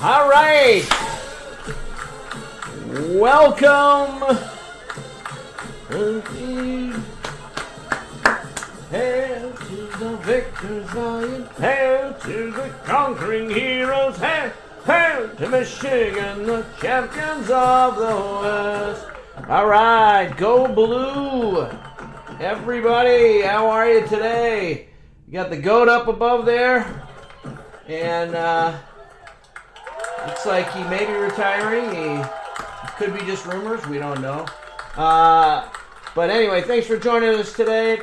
All right. Welcome. Hail to the victors, lion. Hail to the conquering heroes. Hail, hail to Michigan, the champions of the West. All right, go blue. Everybody, how are you today? You got the goat up above there. And looks like he may be retiring. He could be just rumors. We don't know. But anyway, thanks for joining us today.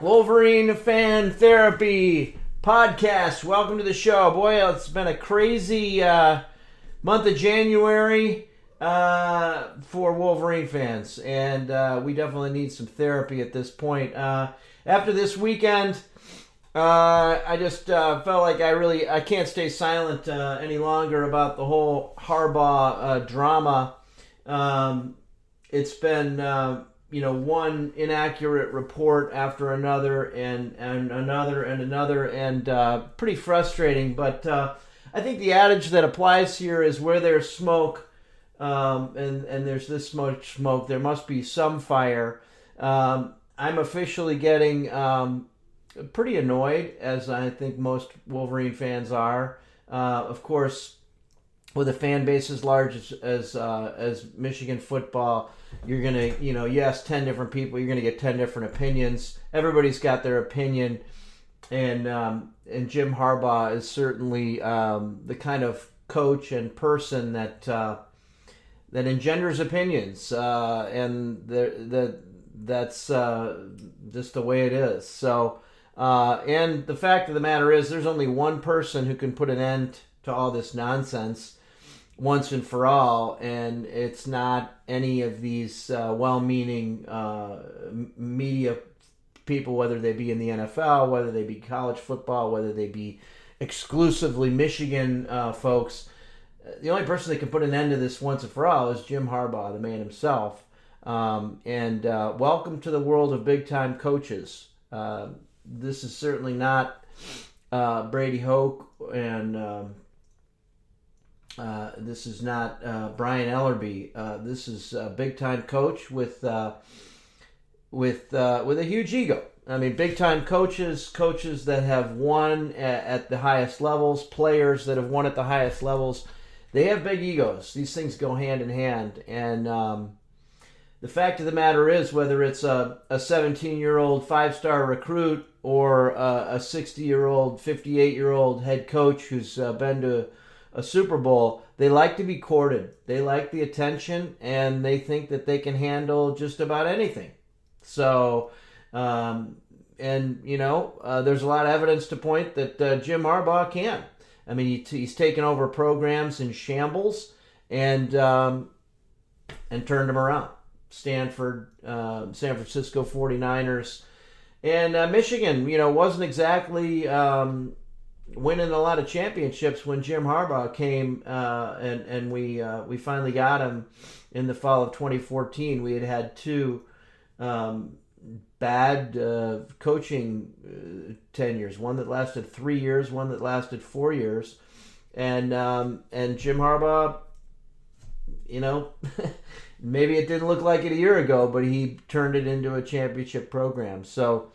Wolverine Fan Therapy podcast. Welcome to the show. Boy, it's been a crazy month of January for Wolverine fans. And we definitely need some therapy at this point. After this weekend, I just felt like I can't stay silent any longer about the whole Harbaugh drama. It's been, one inaccurate report after another and another and another, and pretty frustrating. But I think the adage that applies here is where there's smoke, and there's this much smoke, there must be some fire. I'm officially getting pretty annoyed, as I think most Wolverine fans are. Of course, with a fan base as large as Michigan football, you're gonna, you ask 10 different people, you're gonna get 10 different opinions. Everybody's got their opinion, and Jim Harbaugh is certainly the kind of coach and person that engenders opinions, and that's just the way it is. So. And the fact of the matter is, there's only one person who can put an end to all this nonsense once and for all, and it's not any of these well-meaning media people, whether they be in the NFL, whether they be college football, whether they be exclusively Michigan folks. The only person that can put an end to this once and for all is Jim Harbaugh, the man himself. And welcome to the world of big-time coaches. This is certainly not Brady Hoke, and this is not Brian Ellerby. This is a big-time coach with a huge ego. I mean, big-time coaches that have won at the highest levels, players that have won at the highest levels. They have big egos. These things go hand in hand, and the fact of the matter is, whether it's a 17-year-old five-star recruit or a 60-year-old, 58-year-old head coach who's been to a Super Bowl, they like to be courted. They like the attention, and they think that they can handle just about anything. So, there's a lot of evidence to point that Jim Harbaugh can. I mean, he's taken over programs in shambles and turned them around. Stanford, San Francisco 49ers, and Michigan, wasn't exactly winning a lot of championships when Jim Harbaugh came, and we finally got him in the fall of 2014. We had two bad coaching tenures, one that lasted 3 years, one that lasted 4 years, and Jim Harbaugh, maybe it didn't look like it a year ago, but he turned it into a championship program. So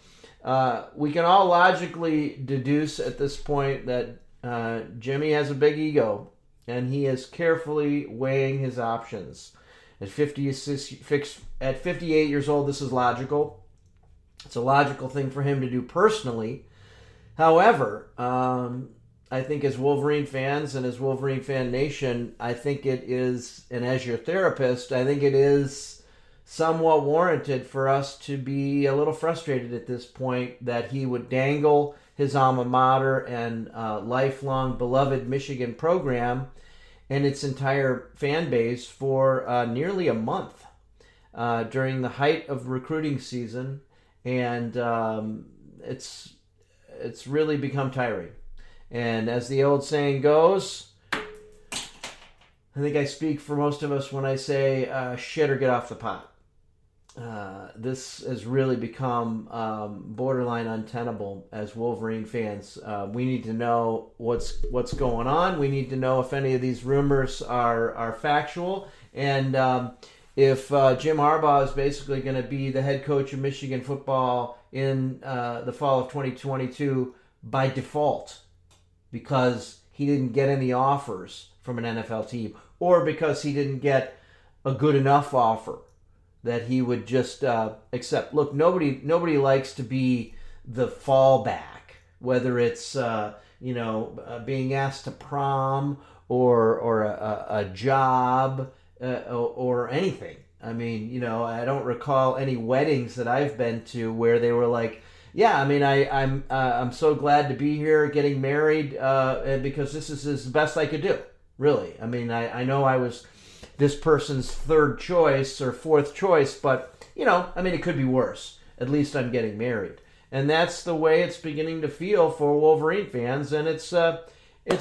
we can all logically deduce at this point that Jimmy has a big ego, and he is carefully weighing his options. At 58 years old, this is logical. It's a logical thing for him to do personally. However, I think as Wolverine fans and as Wolverine Fan Nation, I think it is, and as your therapist, I think it is somewhat warranted for us to be a little frustrated at this point that he would dangle his alma mater and lifelong beloved Michigan program and its entire fan base for nearly a month during the height of recruiting season, and it's really become tiring. And as the old saying goes, I think I speak for most of us when I say shit or get off the pot. this has really become borderline untenable as Wolverine fans. We need to know what's going on. We need to know if any of these rumors are factual, and if Jim Harbaugh is basically going to be the head coach of Michigan football in the fall of 2022 by default, because he didn't get any offers from an NFL team, or because he didn't get a good enough offer that he would just accept. Look, nobody likes to be the fallback, whether it's being asked to prom or a job or anything. I mean, I don't recall any weddings that I've been to where they were like, yeah, I mean, I'm so glad to be here, getting married, because this is the best I could do. Really, I mean, I know I was this person's third choice or fourth choice, but I mean, it could be worse. At least I'm getting married, and that's the way it's beginning to feel for Wolverine fans, and it's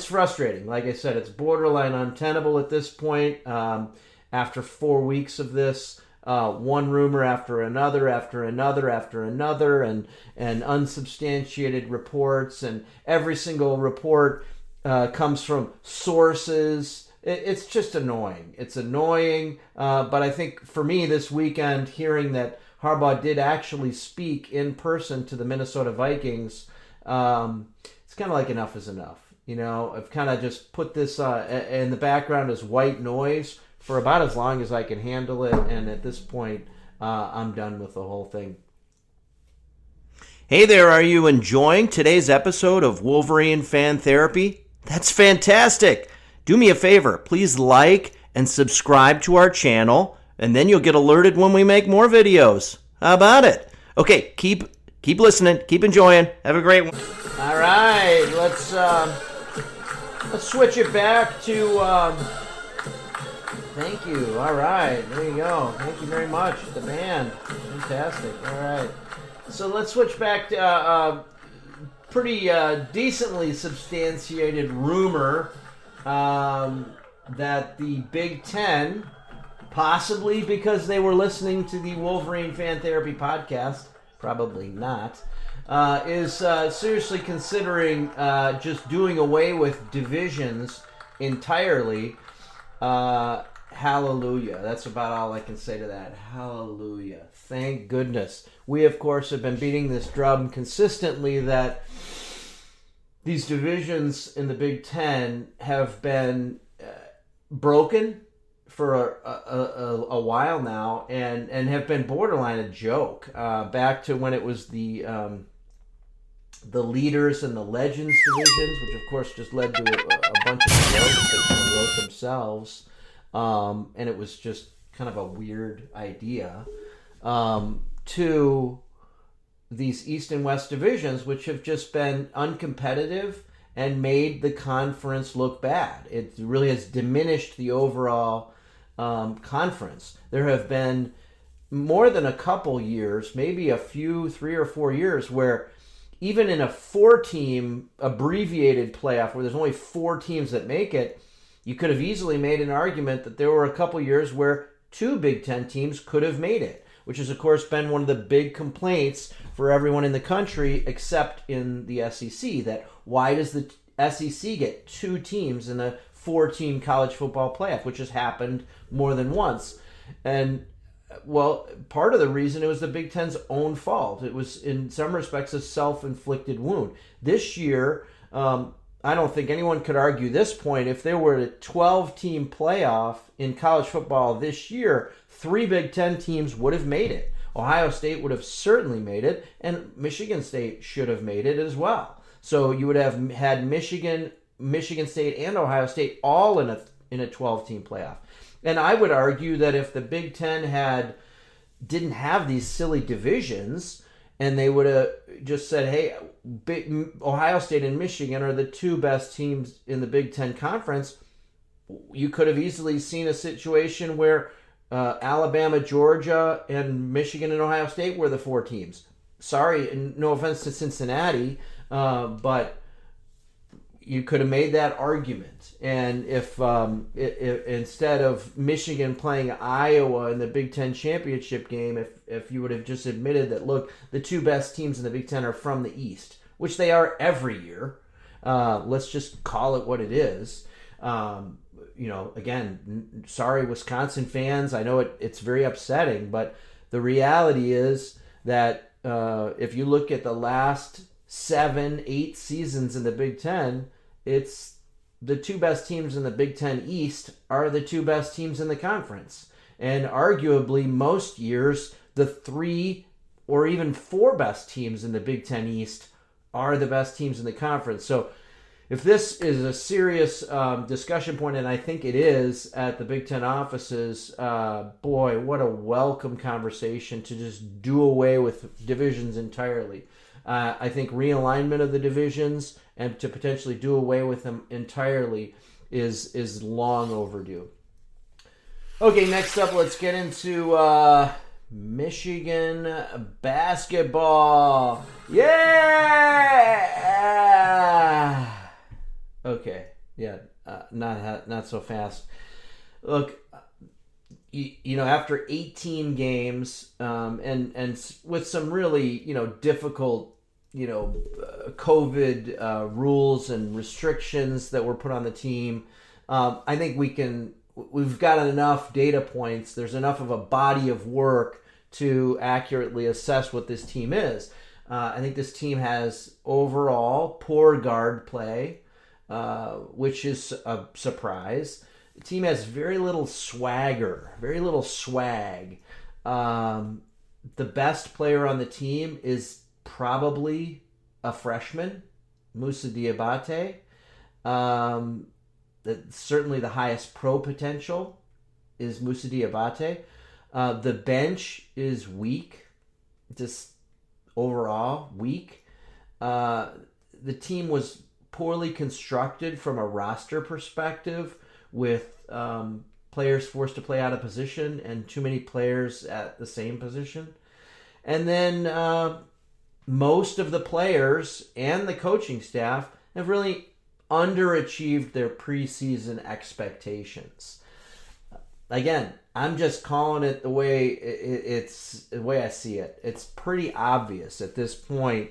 frustrating. Like I said, it's borderline untenable at this point. After 4 weeks of this, one rumor after another, and unsubstantiated reports, and every single report comes from sources. It's just annoying. It's annoying, but I think for me this weekend, hearing that Harbaugh did actually speak in person to the Minnesota Vikings, it's kind of like enough is enough. I've kind of just put this in the background as white noise for about as long as I can handle it, and at this point, I'm done with the whole thing. Hey there, are you enjoying today's episode of Wolverine Fan Therapy? That's fantastic! Do me a favor, please like and subscribe to our channel, and then you'll get alerted when we make more videos. How about it? Okay, keep listening, keep enjoying. Have a great one. All right, let's switch it back to. Thank you. All right, there you go. Thank you very much, the band. Fantastic. All right, so let's switch back to pretty decently substantiated rumor. That the Big Ten, possibly because they were listening to the Wolverine Fan Therapy podcast, probably not, is seriously considering just doing away with divisions entirely. Hallelujah. That's about all I can say to that. Hallelujah. Thank goodness. We, of course, have been beating this drum consistently that these divisions in the Big Ten have been broken for a while now, and have been borderline a joke. Back to when it was the leaders and the legends divisions, which of course just led to a bunch of jokes that wrote themselves, and it was just kind of a weird idea. To these East and West divisions, which have just been uncompetitive and made the conference look bad. It really has diminished the overall conference. There have been more than a couple years, maybe a few, 3 or 4 years, where even in a 4-team abbreviated playoff where there's only 4 teams that make it, you could have easily made an argument that there were a couple years where 2 Big Ten teams could have made it, which has, of course, been one of the big complaints for everyone in the country except in the SEC, that why does the SEC get 2 teams in a 4-team college football playoff, which has happened more than once. And, well, part of the reason it was the Big Ten's own fault. It was, in some respects, a self-inflicted wound. This year, I don't think anyone could argue this point. If there were a 12-team playoff in college football this year, 3 Big Ten teams would have made it. Ohio State would have certainly made it, and Michigan State should have made it as well. So you would have had Michigan State, and Ohio State all in a 12-team playoff. And I would argue that if the Big Ten didn't have these silly divisions, and they would have just said, hey, Ohio State and Michigan are the 2 best teams in the Big Ten Conference, you could have easily seen a situation where Alabama, Georgia, and Michigan and Ohio State were the 4 teams. Sorry, and no offense to Cincinnati, but you could have made that argument. And if instead of Michigan playing Iowa in the Big Ten championship game, if you would have just admitted that, look, the two best teams in the Big Ten are from the East, which they are every year. Let's just call it what it is. Again, sorry, Wisconsin fans. I know it's very upsetting, but the reality is that if you look at the last 7-8 seasons in the Big Ten, it's the two best teams in the Big Ten East are the two best teams in the conference. And arguably most years, the 3 or even 4 best teams in the Big Ten East are the best teams in the conference. So if this is a serious discussion point, and I think it is at the Big Ten offices, boy, what a welcome conversation to just do away with divisions entirely. I think realignment of the divisions and to potentially do away with them entirely is long overdue. Okay, next up, let's get into Michigan basketball. Yeah! Okay, yeah, not so fast. Look, after 18 games, and with some really difficult COVID rules and restrictions that were put on the team, I think we've got enough data points. There's enough of a body of work to accurately assess what this team is. I think this team has overall poor guard play, which is a surprise. The team has very little swagger, very little swag. The best player on the team is probably a freshman, Moussa Diabate. Certainly the highest pro potential is Moussa Diabate. The bench is weak, just overall weak. The team was poorly constructed from a roster perspective, with players forced to play out of position and too many players at the same position. And then most of the players and the coaching staff have really underachieved their preseason expectations. Again, I'm just calling it the way it's the way I see it. It's pretty obvious at this point.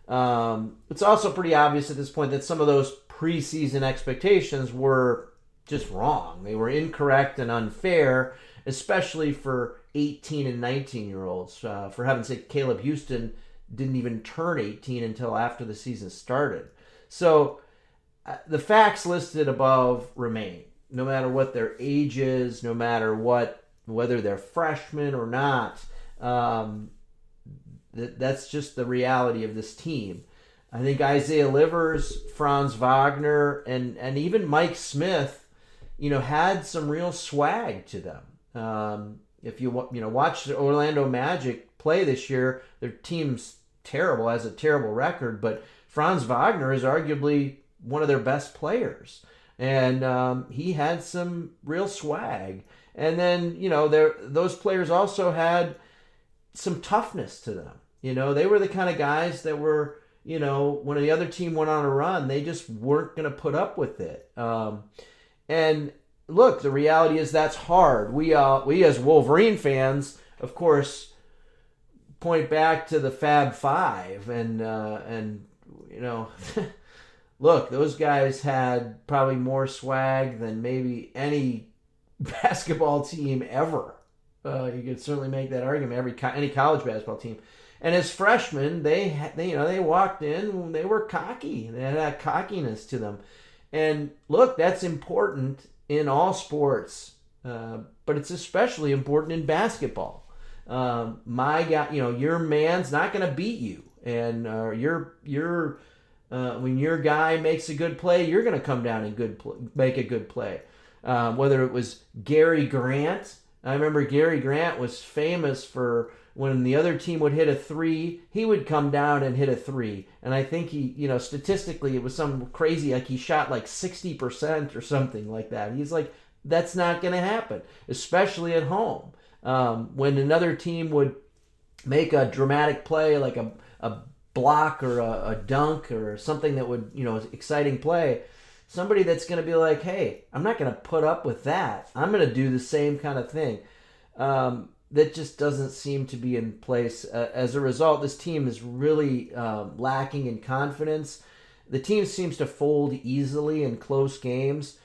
It's also pretty obvious at this point that some of those preseason expectations were just wrong. They were incorrect and unfair, especially for 18 and 19-year-olds. For heaven's sake, Caleb Houston didn't even turn 18 until after the season started. So the facts listed above remain, no matter what their age is, no matter whether they're freshmen or not. That's just the reality of this team. I think Isaiah Livers, Franz Wagner, and even Mike Smith, had some real swag to them. If you watch the Orlando Magic play this year, their team's terrible, has a terrible record, but Franz Wagner is arguably one of their best players, and he had some real swag. And then those players also had some toughness to them. They were the kind of guys that were, when the other team went on a run, they just weren't going to put up with it. And look, the reality is that's hard. We as Wolverine fans, of course, point back to the Fab Five, and look, those guys had probably more swag than maybe any basketball team ever. You could certainly make that argument. Any college basketball team. And as freshmen, they walked in, they were cocky. They had that cockiness to them. And look, that's important in all sports, but it's especially important in basketball. My guy, your man's not going to beat you, and when your guy makes a good play, you're going to come down and make a good play. Whether it was Gary Grant, I remember Gary Grant was famous for when the other team would hit a three, he would come down and hit a three. And I think he, statistically, it was some crazy, like he shot like 60% or something like that. He's like, that's not going to happen, especially at home. When another team would make a dramatic play, like a block or a dunk or something that would, exciting play. Somebody that's going to be like, hey, I'm not going to put up with that. I'm going to do the same kind of thing. That just doesn't seem to be in place. As a result, this team is really lacking in confidence. The team seems to fold easily in close games.